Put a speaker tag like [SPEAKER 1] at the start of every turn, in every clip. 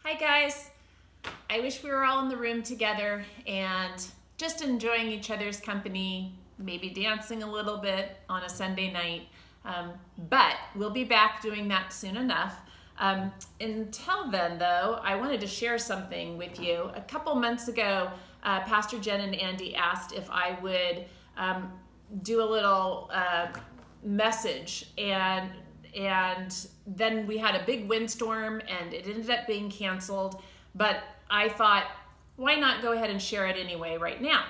[SPEAKER 1] Hi guys. I wish we were all in the room together and just enjoying each other's company, maybe dancing a little bit on a Sunday night. But we'll be back doing that soon enough. Until then, though, I wanted to share something with you. A couple months ago, Pastor Jen and Andy asked if I would do a little message, and then we had a big windstorm and it ended up being canceled, but I thought, why not go ahead and share it anyway right now?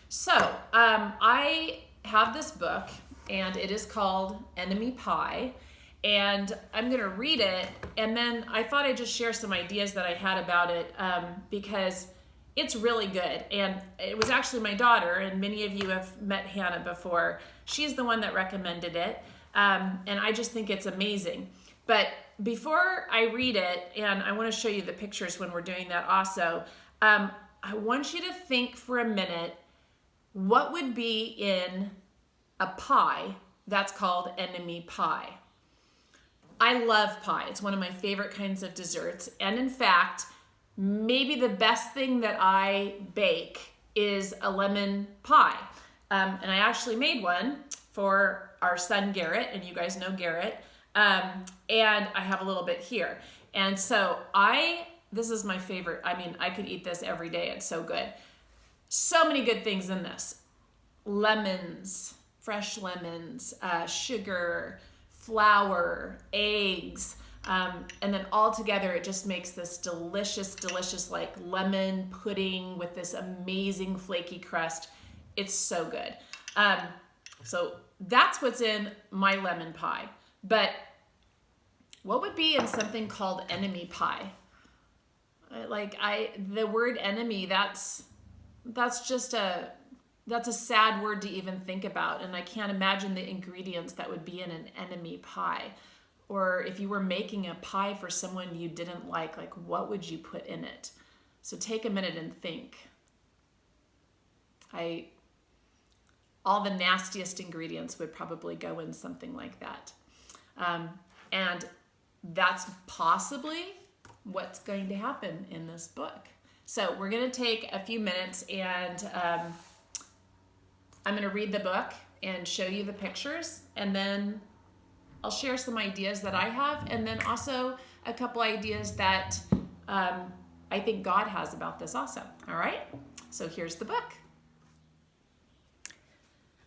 [SPEAKER 1] So I have this book and it is called Enemy Pie, and I'm going to read it, and then I thought I'd just share some ideas that I had about it because it's really good. And it was actually my daughter, and many of you have met Hannah before. She's the one that recommended it. And I just think it's amazing. But before I read it, and I want to show you the pictures when we're doing that also, I want you to think for a minute, what would be in a pie that's called enemy pie? I love pie. It's one of my favorite kinds of desserts. And in fact, maybe the best thing that I bake is a lemon pie. And I actually made one for our son Garrett, and you guys know Garrett, and I have a little bit here. And so this is my favorite. I mean, I could eat this every day. It's so good. So many good things in this. Lemons, fresh lemons, sugar, flour, eggs, and then all together it just makes this delicious like lemon pudding with this amazing flaky crust. It's so good. So that's what's in my lemon pie. But what would be in something called enemy pie? The word enemy, that's a sad word to even think about. And I can't imagine the ingredients that would be in an enemy pie. Or if you were making a pie for someone you didn't like what would you put in it? So take a minute and think. All the nastiest ingredients would probably go in something like that. And that's possibly what's going to happen in this book. So we're going to take a few minutes, and I'm going to read the book and show you the pictures, and then I'll share some ideas that I have, and then also a couple ideas that I think God has about this also. All right? So here's the book.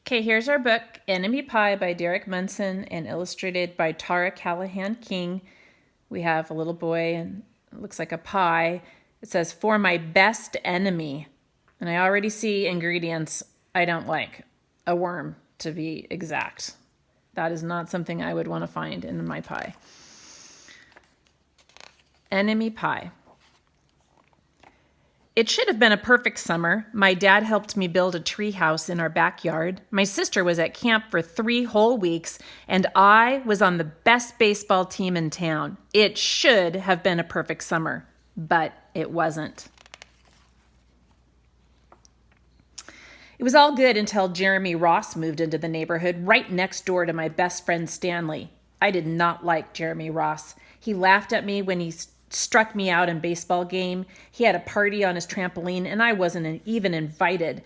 [SPEAKER 1] Okay, here's our book, Enemy Pie by Derek Munson and illustrated by Tara Callahan King. We have a little boy and it looks like a pie. It says, "For my best enemy." And I already see ingredients I don't like. A worm, to be exact. That is not something I would want to find in my pie. Enemy Pie. It should have been a perfect summer. My dad helped me build a tree house in our backyard. My sister was at camp for 3 whole weeks, and I was on the best baseball team in town. It should have been a perfect summer, but it wasn't. It was all good until Jeremy Ross moved into the neighborhood right next door to my best friend Stanley. I did not like Jeremy Ross. He laughed at me when he struck me out in baseball game. He had a party on his trampoline, and I wasn't even invited.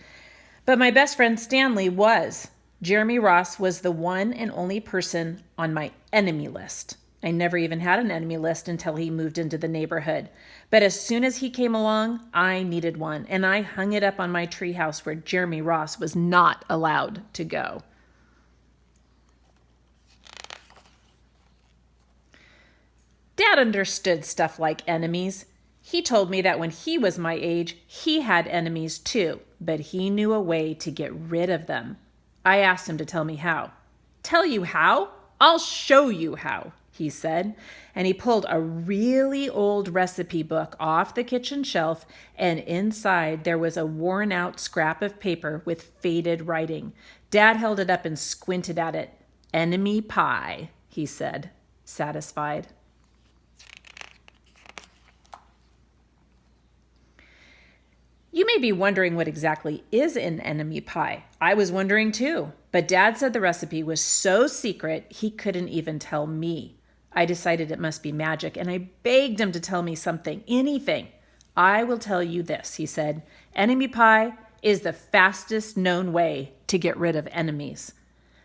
[SPEAKER 1] But my best friend Stanley was. Jeremy Ross was the one and only person on my enemy list. I never even had an enemy list until he moved into the neighborhood. But as soon as he came along, I needed one, and I hung it up on my treehouse where Jeremy Ross was not allowed to go. Dad understood stuff like enemies. He told me that when he was my age, he had enemies too, but he knew a way to get rid of them. I asked him to tell me how. "Tell you how? I'll show you how," he said. And he pulled a really old recipe book off the kitchen shelf, and inside there was a worn-out scrap of paper with faded writing. Dad held it up and squinted at it. "Enemy pie," he said, satisfied. You may be wondering what exactly is an enemy pie. I was wondering too, but Dad said the recipe was so secret he couldn't even tell me.
[SPEAKER 2] I decided it must be magic, and I begged him to tell me something, anything. I will tell you this, he said. Enemy pie is the fastest known way to get rid of enemies.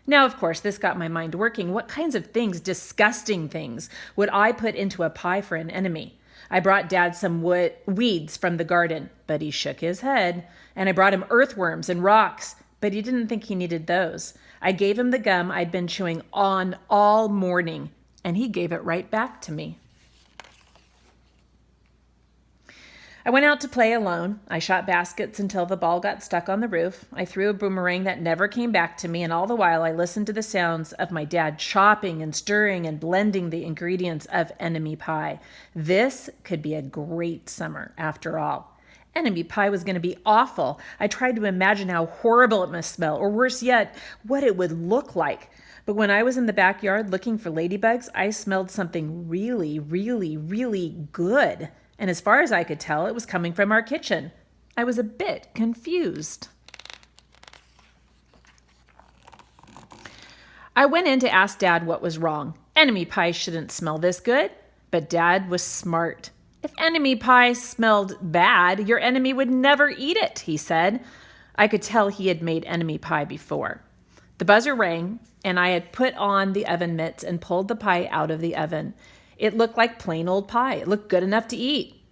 [SPEAKER 2] Now, of course, this got my mind working. What kinds of things, disgusting things, would I put into a pie for an enemy? I brought Dad some weeds from the garden, but he shook his head. And I brought him earthworms and rocks, but he didn't think he needed those. I gave him the gum I'd been chewing on all morning, and he gave it right back to me. I went out to play alone. I shot baskets until the ball got stuck on the roof. I threw a boomerang that never came back to me, and all the while I listened to the sounds of my dad chopping and stirring and blending the ingredients of enemy pie. This could be a great summer after all. Enemy pie was going to be awful. I tried to imagine how horrible it must smell, or worse yet, what it would look like. But when I was in the backyard looking for ladybugs, I smelled something really, really, really good. And as far as I could tell, it was coming from our kitchen. I was a bit confused. I went in to ask Dad what was wrong. Enemy pie shouldn't smell this good. But Dad was smart. If enemy pie smelled bad, your enemy would never eat it, he said. I could tell he had made enemy pie before. The buzzer rang, and I had put on the oven mitts and pulled the pie out of the oven. It looked like plain old pie. It looked good enough to eat.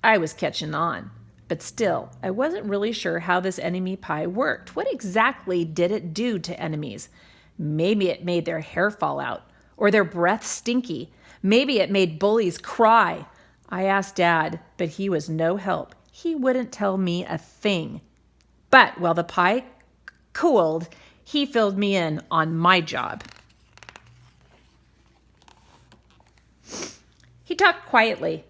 [SPEAKER 2] I was catching on. But still, I wasn't really sure how this enemy pie worked. What exactly did it do to enemies? Maybe it made their hair fall out, or their breath stinky. Maybe it made bullies cry. I asked Dad, but he was no help. He wouldn't tell me a thing. But while the pie cooled, he filled me in on my job. He talked quietly.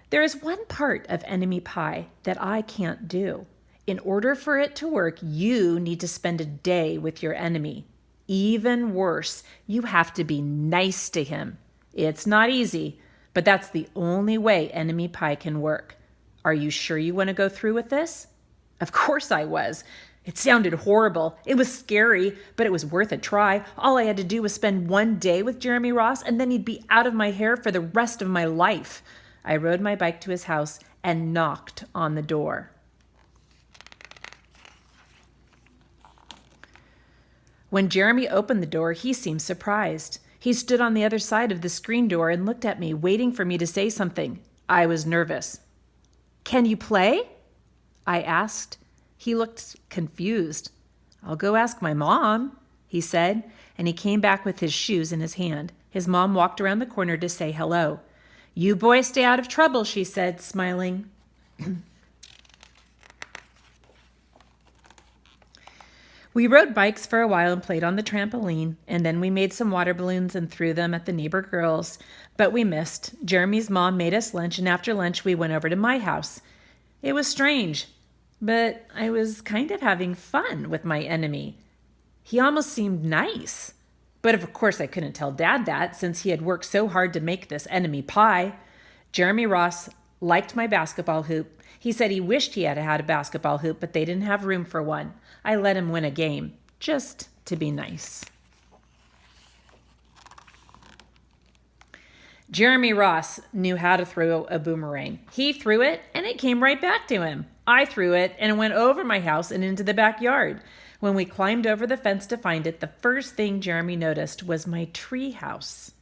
[SPEAKER 2] There is one part of enemy pie that I can't do. In order for it to work, you need to spend a day with your enemy. Even worse, you have to be nice to him. It's not easy, but that's the only way enemy pie can work. Are you sure you want to go through with this? Of course I was. It sounded horrible. It was scary, but it was worth a try. All I had to do was spend one day with Jeremy Ross, and then he'd be out of my hair for the rest of my life. I rode my bike to his house and knocked on the door. When Jeremy opened the door, he seemed surprised. He stood on the other side of the screen door and looked at me, waiting for me to say something. I was nervous. "Can you play?" I asked. He looked confused. "I'll go ask my mom," he said, and he came back with his shoes in his hand. His mom walked around the corner to say hello. "You boys stay out of trouble," she said, smiling. We rode bikes for a while and played on the trampoline, and then we made some water balloons and threw them at the neighbor girls. But we missed. Jeremy's mom made us lunch, and after lunch we went over to my house. It was strange, but I was kind of having fun with my enemy. He almost seemed nice. But of course I couldn't tell Dad that, since he had worked so hard to make this enemy pie. Jeremy Ross liked my basketball hoop. He said he wished he had had a basketball hoop, but they didn't have room for one. I let him win a game, just to be nice. Jeremy Ross knew how to throw a boomerang. He threw it, and it came right back to him. I threw it, and it went over my house and into the backyard. When we climbed over the fence to find it, the first thing Jeremy noticed was my tree house.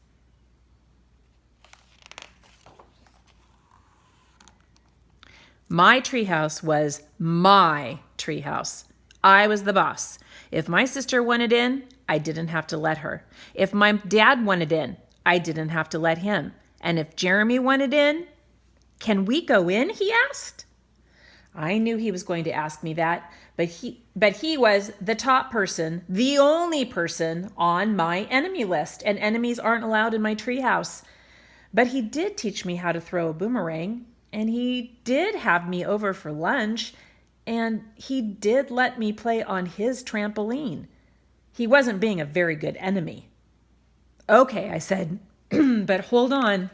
[SPEAKER 2] My treehouse was my treehouse. I was the boss. If my sister wanted in, I didn't have to let her. If my dad wanted in, I didn't have to let him. And if Jeremy wanted in, "Can we go in?" he asked. I knew he was going to ask me that, but he was the top person, the only person on my enemy list, and enemies aren't allowed in my treehouse. But he did teach me how to throw a boomerang, and he did have me over for lunch, and he did let me play on his trampoline. He wasn't being a very good enemy. "Okay," I said, "but hold on."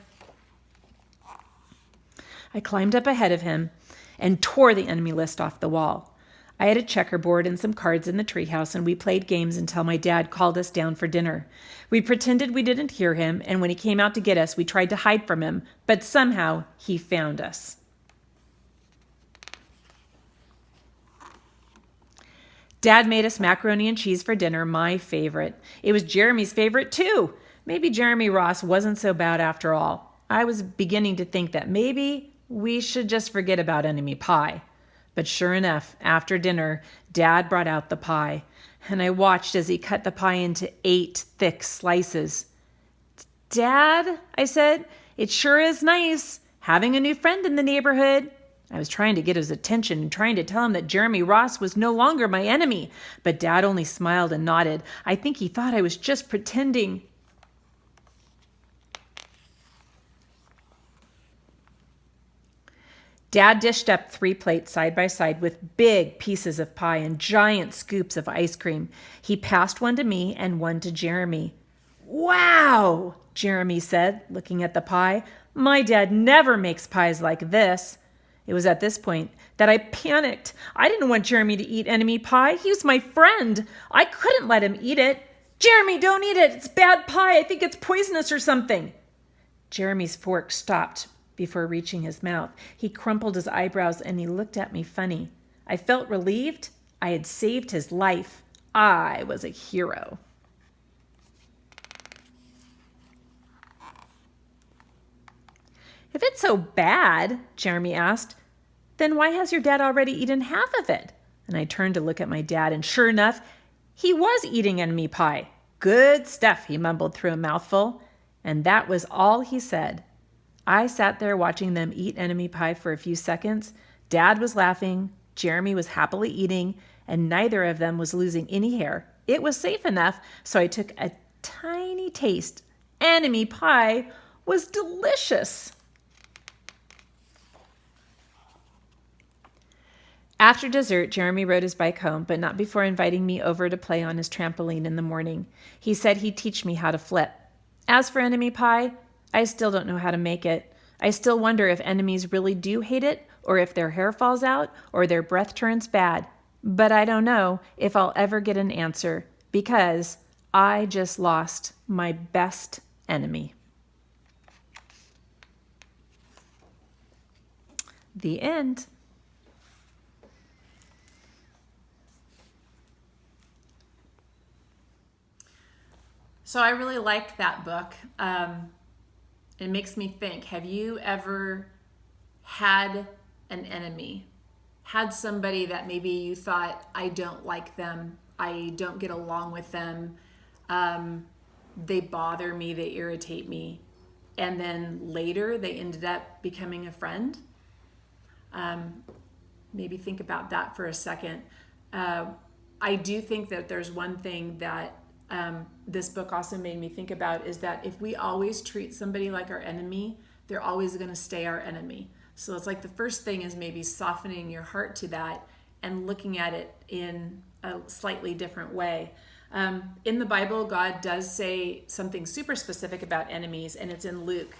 [SPEAKER 2] I climbed up ahead of him and tore the enemy list off the wall. I had a checkerboard and some cards in the treehouse, and we played games until my dad called us down for dinner. We pretended we didn't hear him, and when he came out to get us, we tried to hide from him, but somehow he found us. Dad made us macaroni and cheese for dinner, my favorite. It was Jeremy's favorite too. Maybe Jeremy Ross wasn't so bad after all. I was beginning to think that maybe we should just forget about enemy pie. But sure enough, after dinner, Dad brought out the pie, and I watched as he cut the pie into 8 thick slices. "Dad," I said, "it sure is nice having a new friend in the neighborhood." I was trying to get his attention and trying to tell him that Jeremy Ross was no longer my enemy, but Dad only smiled and nodded. I think he thought I was just pretending. Dad dished up 3 plates side by side with big pieces of pie and giant scoops of ice cream. He passed one to me and one to Jeremy. "Wow," Jeremy said, looking at the pie. "My dad never makes pies like this." It was at this point that I panicked. I didn't want Jeremy to eat enemy pie. He was my friend. I couldn't let him eat it. "Jeremy, don't eat it. It's bad pie. I think it's poisonous or something." Jeremy's fork stopped before reaching his mouth. He crumpled his eyebrows and he looked at me funny. I felt relieved. I had saved his life. I was a hero. "If it's so bad," Jeremy asked, "then why has your dad already eaten half of it?" And I turned to look at my dad, and sure enough, he was eating enemy pie. "Good stuff," he mumbled through a mouthful. And that was all he said. I sat there watching them eat enemy pie for a few seconds. Dad was laughing, Jeremy was happily eating, and neither of them was losing any hair. It was safe enough, so I took a tiny taste. Enemy pie was delicious. After dessert, Jeremy rode his bike home, but not before inviting me over to play on his trampoline in the morning. He said he'd teach me how to flip. As for enemy pie, I still don't know how to make it. I still wonder if enemies really do hate it, or if their hair falls out, or their breath turns bad. But I don't know if I'll ever get an answer, because I just lost my best enemy. The end.
[SPEAKER 1] So I really like that book. It makes me think, have you ever had an enemy? Had somebody that maybe you thought, I don't like them, I don't get along with them, they bother me, they irritate me, and then later they ended up becoming a friend? Maybe think about that for a second. I do think that there's one thing that this book also made me think about, is that if we always treat somebody like our enemy, they're always going to stay our enemy. So it's like the first thing is maybe softening your heart to that and looking at it in a slightly different way. In the Bible, God does say something super specific about enemies, and it's in Luke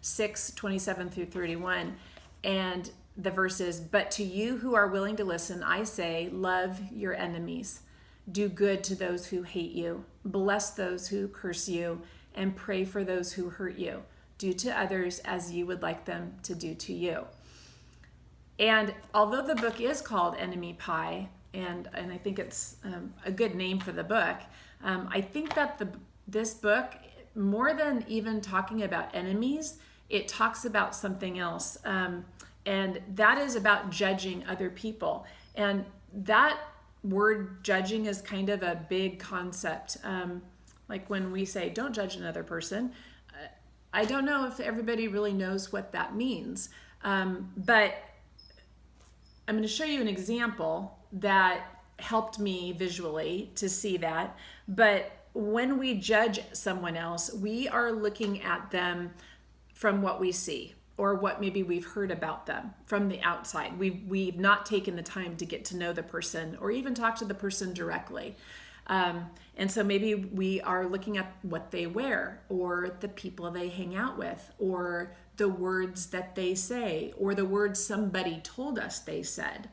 [SPEAKER 1] 6:27 through 31. And the verse is, "But to you who are willing to listen, I say, love your enemies. Do good to those who hate you. Bless those who curse you, and pray for those who hurt you. Do to others as you would like them to do to you." And although the book is called Enemy Pie, and I think it's a good name for the book, I think that this book, more than even talking about enemies, it talks about something else. And that is about judging other people. And that word judging is kind of a big concept. Like when we say, don't judge another person, I don't know if everybody really knows what that means. But I'm going to show you an example that helped me visually to see that. But when we judge someone else, we are looking at them from what we see, or what maybe we've heard about them from the outside. We've not taken the time to get to know the person or even talk to the person directly. And so maybe we are looking at what they wear, or the people they hang out with, or the words that they say, or the words somebody told us they said.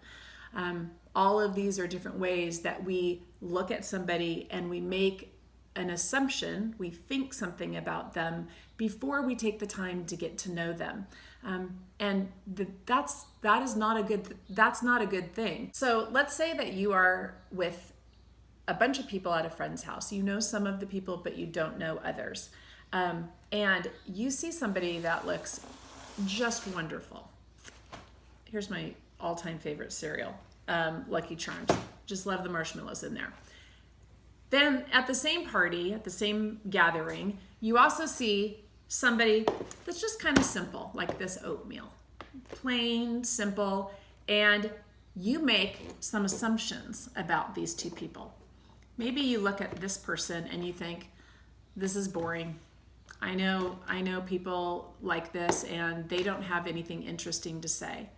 [SPEAKER 2] All of these are different ways that we look at somebody and we make an assumption, we think something about them before we take the time to get to know them. That's not a good thing. So let's say that you are with a bunch of people at a friend's house. You know some of the people, but you don't know others. And you see somebody that looks just wonderful. Here's my all-time favorite cereal, Lucky Charms. Just love the marshmallows in there. Then at the same party, at the same gathering, you also see somebody that's just kind of simple, like this oatmeal. Plain, simple, and you make some assumptions about these two people. Maybe you look at this person and you think, this is boring. I know people like this and they don't have anything interesting to say.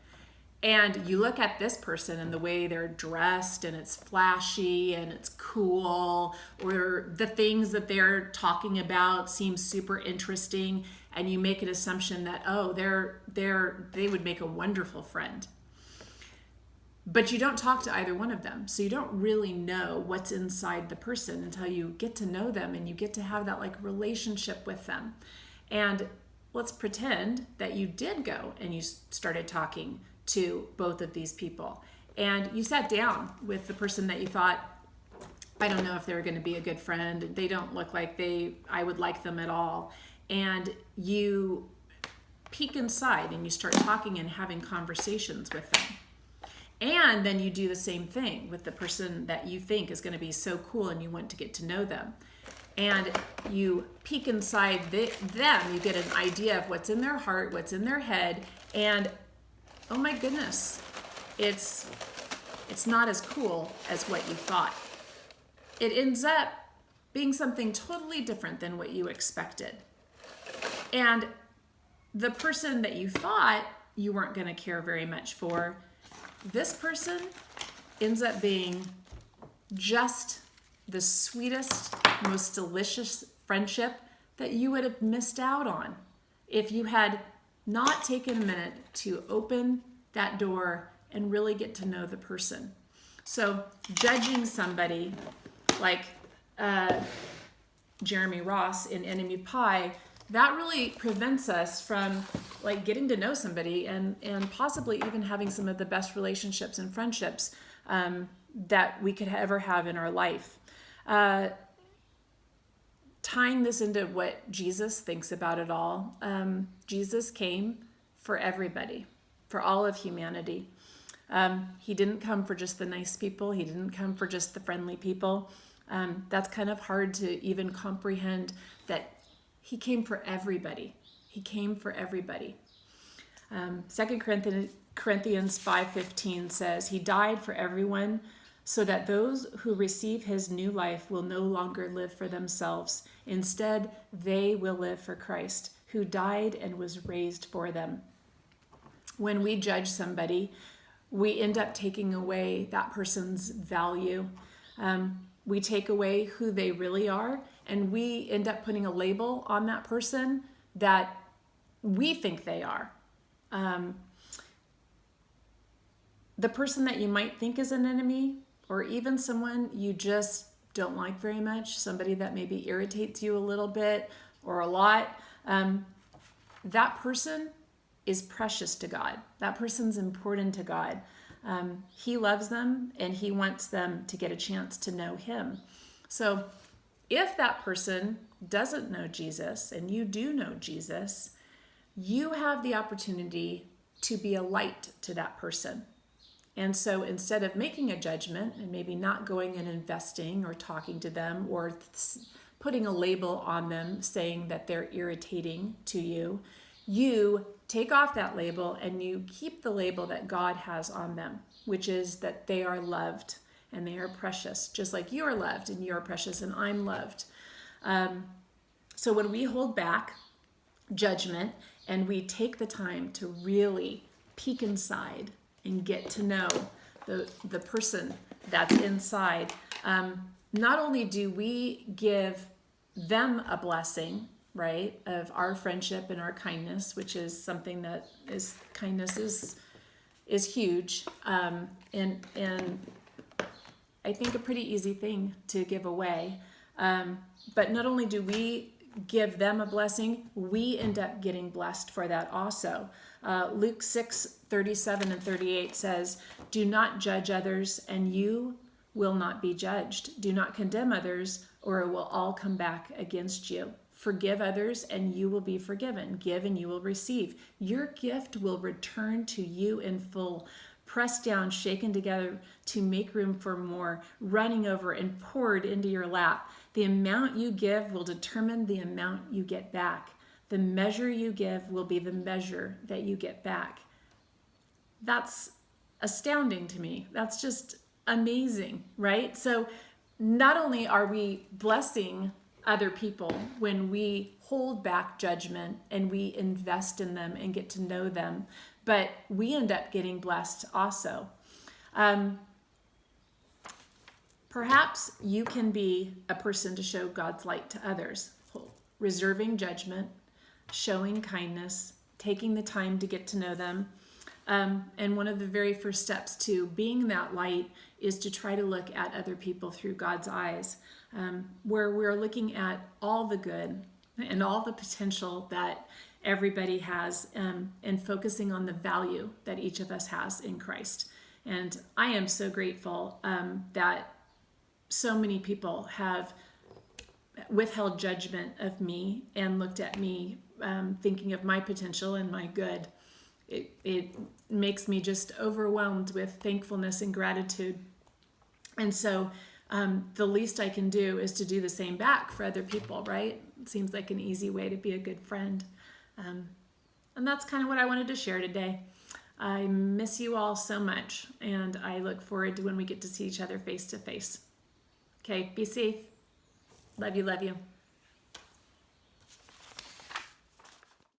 [SPEAKER 2] And you look at this person and the way they're dressed and it's flashy and it's cool, or the things that they're talking about seem super interesting, and you make an assumption that, oh, they would make a wonderful friend. But you don't talk to either one of them, so you don't really know what's inside the person until you get to know them and you get to have that like relationship with them. And let's pretend that you did go and you started talking to both of these people, and you sat down with the person that you thought, I don't know if they're going to be a good friend, they don't look like I would like them at all, and you peek inside and you start talking and having conversations with them. And then you do the same thing with the person that you think is going to be so cool and you want to get to know them. And you peek inside them, you get an idea of what's in their heart, what's in their head, and oh my goodness, it's not as cool as what you thought. It ends up being something totally different than what you expected. And the person that you thought you weren't going to care very much for, this person ends up being just the sweetest, most delicious friendship that you would have missed out on if you had not taken a minute to open that door and really get to know the person. So judging somebody like Jeremy Ross in Enemy Pie, that really prevents us from like getting to know somebody and possibly even having some of the best relationships and friendships that we could ever have in our life. Tying this into what Jesus thinks about it all, Jesus came for everybody, for all of humanity. He didn't come for just the nice people. He didn't come for just the friendly people. That's kind of hard to even comprehend, that he came for everybody. He came for everybody. 2 Corinthians 5:15 says, he died for everyone so that those who receive his new life will no longer live for themselves. Instead, they will live for Christ, who died and was raised for them. When we judge somebody, we end up taking away that person's value. We take away who they really are, and we end up putting a label on that person that we think they are. The person that you might think is an enemy, or even someone you just don't like very much, somebody that maybe irritates you a little bit or a lot, that person is precious to God. That person's important to God. He loves them and he wants them to get a chance to know him. So if that person doesn't know Jesus and you do know Jesus, you have the opportunity to be a light to that person. And so instead of making a judgment and maybe not going and investing or talking to them or putting a label on them saying that they're irritating to you, you take off that label and you keep the label that God has on them, which is that they are loved and they are precious, just like you are loved and you are precious and I'm loved. So when we hold back judgment and we take the time to really peek inside and get to know the person that's inside, not only do we give them a blessing, right, of our friendship and our kindness, which is something that is, kindness is
[SPEAKER 1] is huge, and I think a pretty easy thing to give away. But not only do we give them a blessing, we end up getting blessed for that also. Luke 6:37 and 38 says, "Do not judge others, and you will not be judged. Do not condemn others, or it will all come back against you. Forgive others, and you will be forgiven. Give, and you will receive. Your gift will return to you in full, pressed down, shaken together to make room for more, running over and poured into your lap. The amount you give will determine the amount you get back. The measure you give will be the measure that you get back." That's astounding to me. That's just amazing, right? So not only are we blessing other people when we hold back judgment and we invest in them and get to know them, but we end up getting blessed also. Perhaps you can be a person to show God's light to others, reserving judgment, showing kindness, taking the time to get to know them. And one of the very first steps to being that light is to try to look at other people through God's eyes, where we're looking at all the good and all the potential that everybody has, and focusing on the value that each of us has in Christ. And I am so grateful that so many people have withheld judgment of me and looked at me thinking of my potential and my good. It makes me just overwhelmed with thankfulness and gratitude. And so the least I can do is to do the same back for other people, right? It seems like an easy way to be a good friend. And that's kind of what I wanted to share today. I miss you all so much, and I look forward to when we get to see each other face to face. Okay, be safe. Love you, love you.